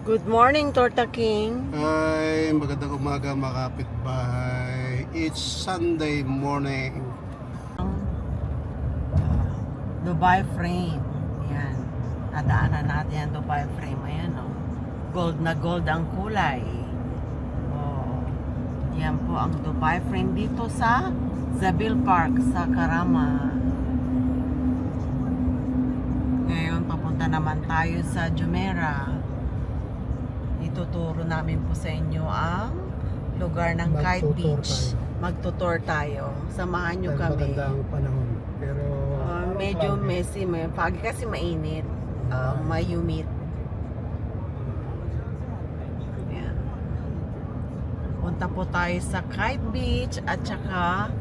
Good morning, Torta King. Ay, magandang umaga mga kapitbahay. It's Sunday morning. Dubai frame. Yan. Nadaanan natin ang Dubai frame. Ayan, oh. Gold na gold ang kulay. Oh. Yan po ang Dubai frame dito sa Zabil Park sa Karama. Ngayon, papunta naman tayo sa Jumeirah. Ituturo namin po sa inyo ang lugar ng Kite Beach. Magtutour tayo. Samahan nyo kami. Maganda ang panahon. Pero Medyo messy. Pagi kasi mainit. May-humid. Ayan. Punta po tayo sa Kite Beach at saka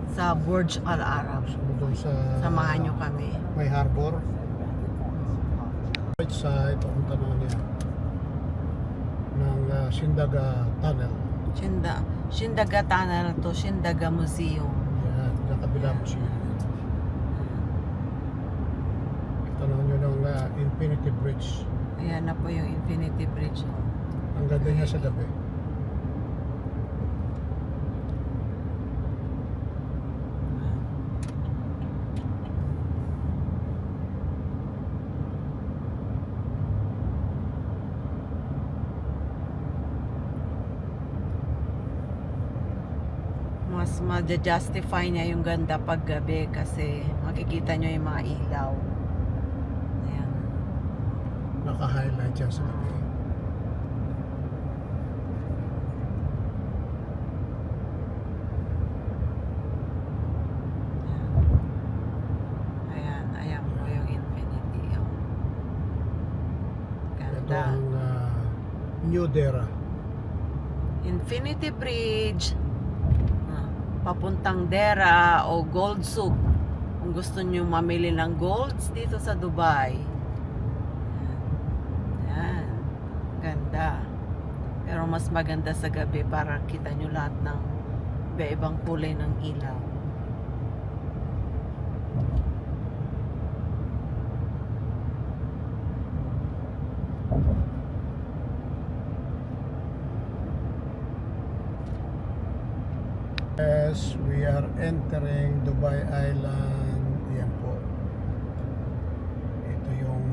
sa Burj Al Arab. doon sa Samahan nyo kami. may harbor. Right side, papunta naman yan ng Sindaga Tunnel. Sindaga Tunnel to Sindaga Museum. Yan, sa kabila mo siya. Tanong nyo ng Infinity Bridge. Ayan na po yung Infinity Bridge. Ang ganda niya sa gabi. Mas ma-justify niya yung ganda pag gabi kasi makikita nyo yung mga ilaw. Ayan. Naka-highlight siya sa gabi. Ayan, ayan po yung Infinity. Oh. Ito Ganda. ang New Dera. Infinity Bridge. Papuntang Dera o Gold Souk. Kung gusto nyo mamili ng golds dito sa Dubai. Ayan. Ganda. Pero mas maganda sa gabi para kita nyo lahat ng iba-ibang kulay ng ilaw. As we are entering Dubai Island, yan po. Ito yung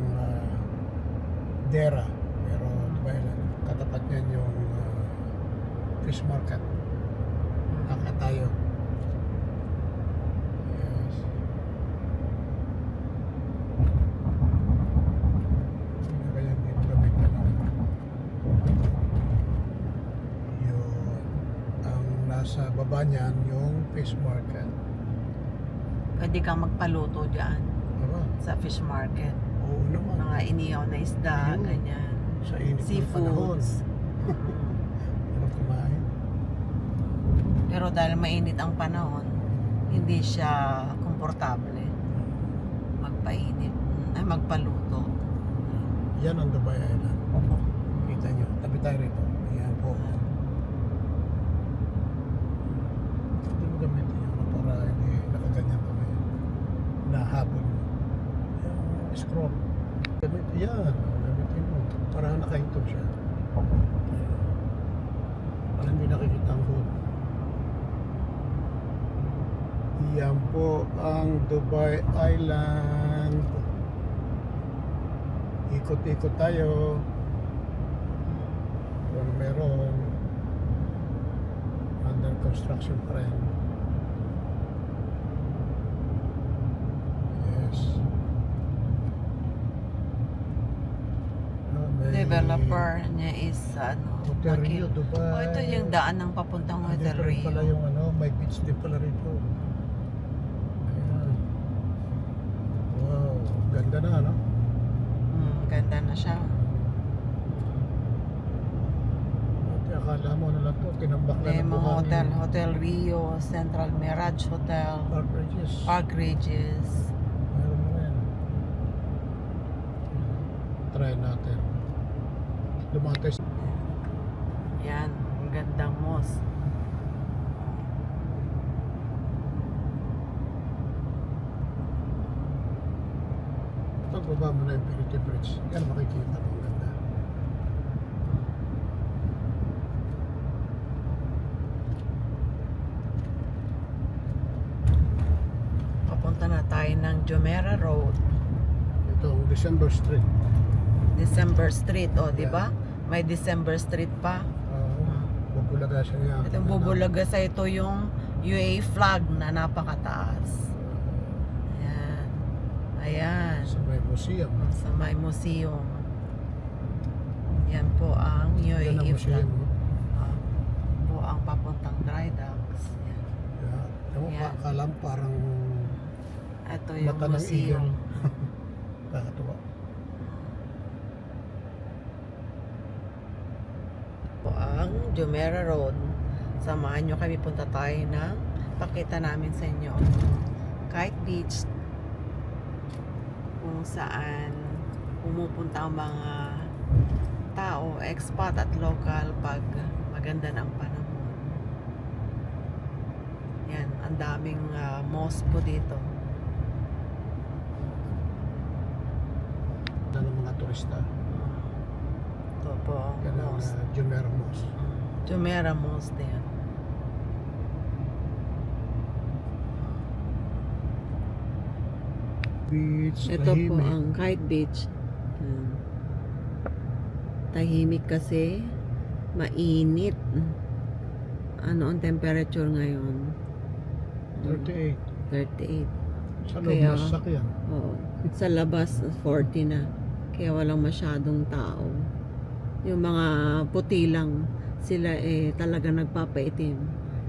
Dera, pero Dubai Island. Katapat niyan yung fish market. Aka tayo. Yes. Kaya dito kami sa baba niyan yung fish market. Pwede kang magpaluto dyan Diba? sa fish market. Oo naman. Mga inihaw na isda, Ayun. ganyan. Sa init ng panahon. Seafoods. Ano kumain? Pero dahil mainit ang panahon, hindi siya komportable magpainit, ay magpaluto. Yan ang Dubai Island. Kita nyo. Tabi tayo rito. Ayan po. Ito mo gamitin yun para hindi nakaganyan kami. Nahabol mo. Yung scroll. Yan. Gamitin mo. Para nakahinto siya. Para hindi nakikita ang hood. Yan po ang Dubai Island. Ikot-ikot tayo. Kung meron under construction pa rin. Yes. Developer niya is Hotel Rio, Dubai. Oh, ito yung daan ng papuntang Hotel Different pala Rio. yung may beach din pala rito. Ayan. Wow, ganda na, no? Ganda na siya. At akala mo na lang to, tinambak na May ng mga buhangin. hotel, Hotel Rio, Central Mirage Hotel, Park Regis. Park Regis. Meron mo rin. Try natin. Lumatay sa... Yan, ang gandang mosque. Pagbaba mo na yung Infinity Bridge, yan makikita mo ganda. tayo ng Jumeirah Road, Itong December Street. December Street, o, di Yeah. ba? May December Street pa. Bubulaga siya niya. Itong Bubulaga sa ito yung UAE flag na napakataas. Ayan. Ayan. Sa may museum. Sa may museum. Yan po ang Yan ang UAE flag. museum. Po ang papuntang dry docks. Yan. Ewan Yan. ko, akala mo parang Ito yung mata ng museum. iyon. Kakatuwa. Po ang Jumeirah Road. Samahan nyo kami, punta tayo ng pakita namin sa inyo ang Kite Beach, kung saan pumupunta ang mga tao, expat at local pag maganda ng panahon. Yan, ang daming mosque po dito. Ng mga turista. Ito po ang Yan ang mosque. Jumeirah Mosque. Jumeirah Mosque din. Beach, Ito po tahimik. ang Kite Beach. Tahimik kasi mainit. Ano ang temperature ngayon? 38. 38. Sa loob Kaya- ng sasakyan. Oo. Sa labas 40 na. Kaya walang masyadong tao. Yung mga puti lang, sila talaga nagpapaitim.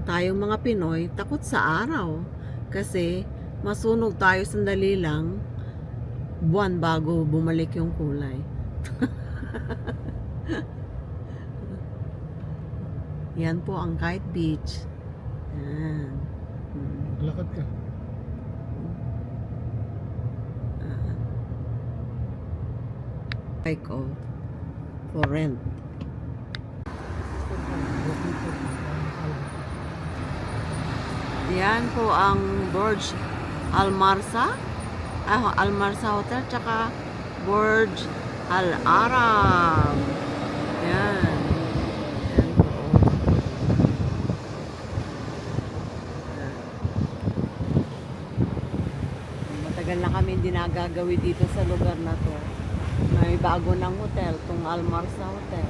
Tayong mga Pinoy takot sa araw kasi masunog tayo sandali lang, buwan bago bumalik yung kulay. Yan po ang Kite Beach. Yan. Lakad ka. Bike ko for rent. Yan po ang Burj Al Marsa. Al Marsa Hotel tsaka Burj Al Arab. Yan. Yan po. Matagal na kami hindi nagagawi dito sa lugar na to. May bago ng hotel, tong Al Marsa Hotel.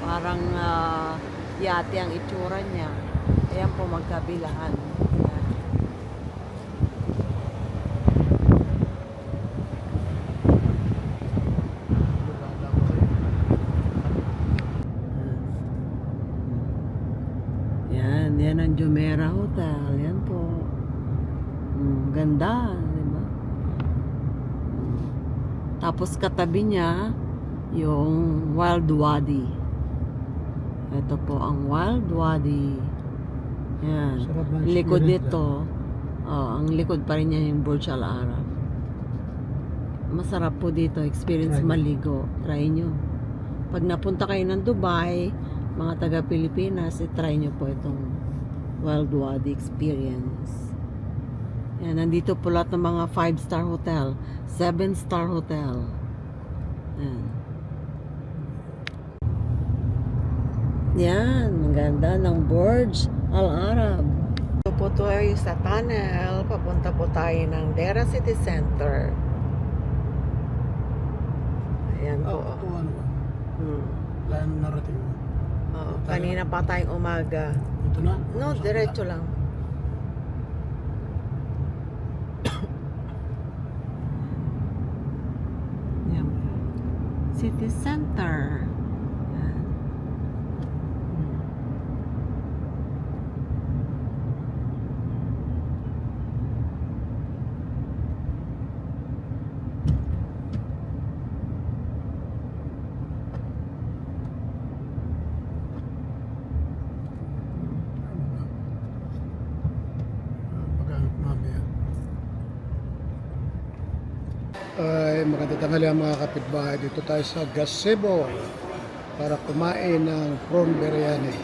Parang yate ang itsura niya. Ayan po magkabilaan. Ayan. Lugada ko kayo. Yan ang Jumeirah Hotel. Yan po. Ganda, di ba? Tapos katabi niya yung Wild Wadi. Ito po ang Wild Wadi. Yan. Sarap ng Likod experience nito, ang likod pa rin niya yung Burj Al Arab. Masarap po dito, experience Try nyo. maligo. Try nyo. Pag napunta kayo ng Dubai, mga taga Pilipinas, try nyo po itong Wild Wadi experience. Yan, nandito po lahat ng mga 5-star hotel, 7-star hotel. Yan. Yan, ang ganda ng Burj Al Arab. Ito po tayo sa tunnel. Papunta po tayo ng Dera City Center. Ayan po. Ito ano ba? Hmm. Wala nang narating mo. Oo, kanina pa tayong umaga. Ito na? No, Sa diretso lang. Yan po. City Center. Yan. Maghanap mamaya. Ay, magandang tanghali ang mga kapitbahay. Dito tayo sa Gazebo para kumain ng prawn biryani.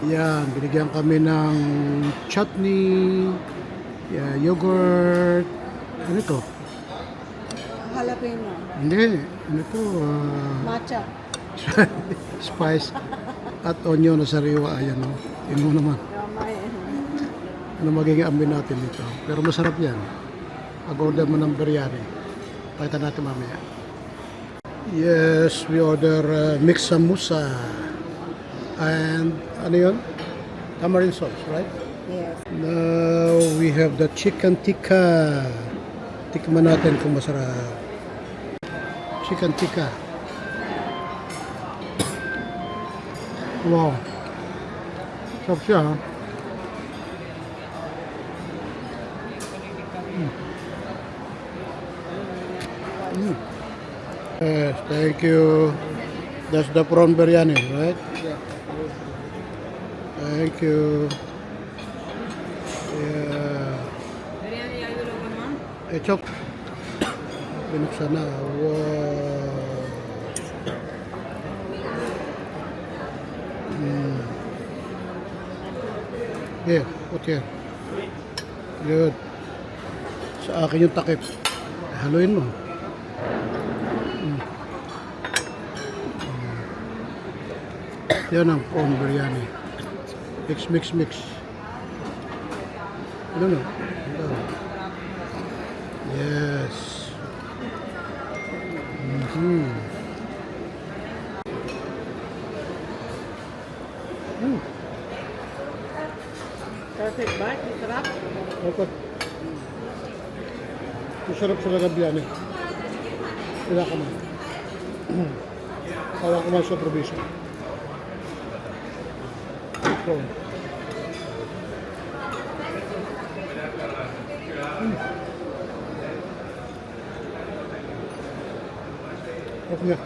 Yan, binigyan kami ng chutney, yogurt. Ano ito? Jalapeno. Hindi, ano ito? Matcha. Spice at onion na sariwa. Ayan o. Tingnan mo naman. May na magiging amoy natin dito. Pero masarap yan. Pag-order mo ng biryani. Pakita natin mamaya. Yes, we order mixed samosa. And ano yun? Tamarind sauce, right? Yes. Now we have the chicken tikka. Tikman natin kung masarap. Chicken tikka. Wow. Sarap siya, ha? Yes, thank you. That's the prawn biryani, right? Thank you. Yeah. Biryani ayaw logo mo? Chok. Binuksan na. Wow. Here, put here. Good. Sa akin yung takip. Haluin mo. Yan ang prawn biryani. Mix, mix, mix. Ano no? Yes. Mm-hmm. Perfect bite, masarap. Okay. Masarap sa lagabian eh. Wala ka man. Tawa ko man sa probinsya. Prawn. Okay nga.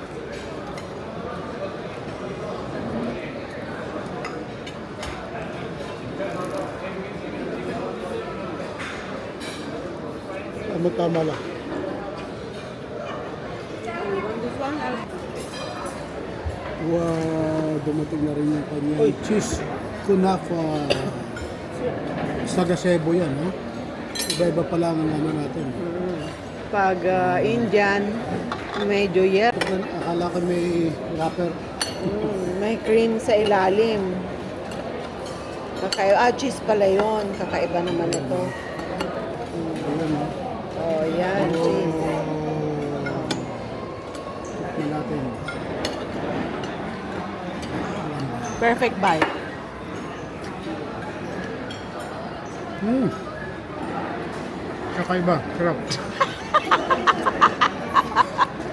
Tama lang. Wow, dumating na rin yung kanyang cheese kunafa. Sa gazebo yan, ha? Iba-iba pa lang ang ano natin. Pag Indian, medyo yer. Akala ko may wrapper. May cream sa ilalim. Cheese pala yun. Kakaiba naman ito. Ayan, ha? Oh, yan, cheese. Tignan natin. Perfect bite. Kakaiba, sarap.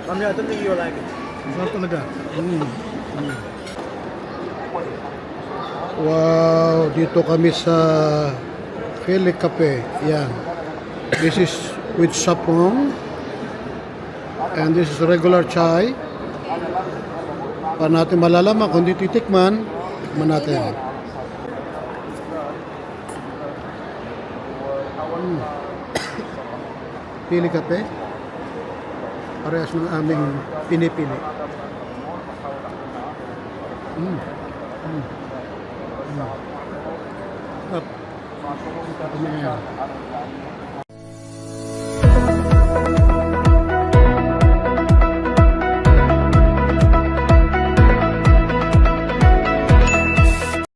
I don't think you'll like it. Sarap talaga. Wow, dito kami sa Philly Cafe. Yan. This is with saffron. And this is regular chai. Para natin malalaman kung di titikman, tikman natin. Philly Cafe. Parehas ng aming pinipili. Up. Ano yan?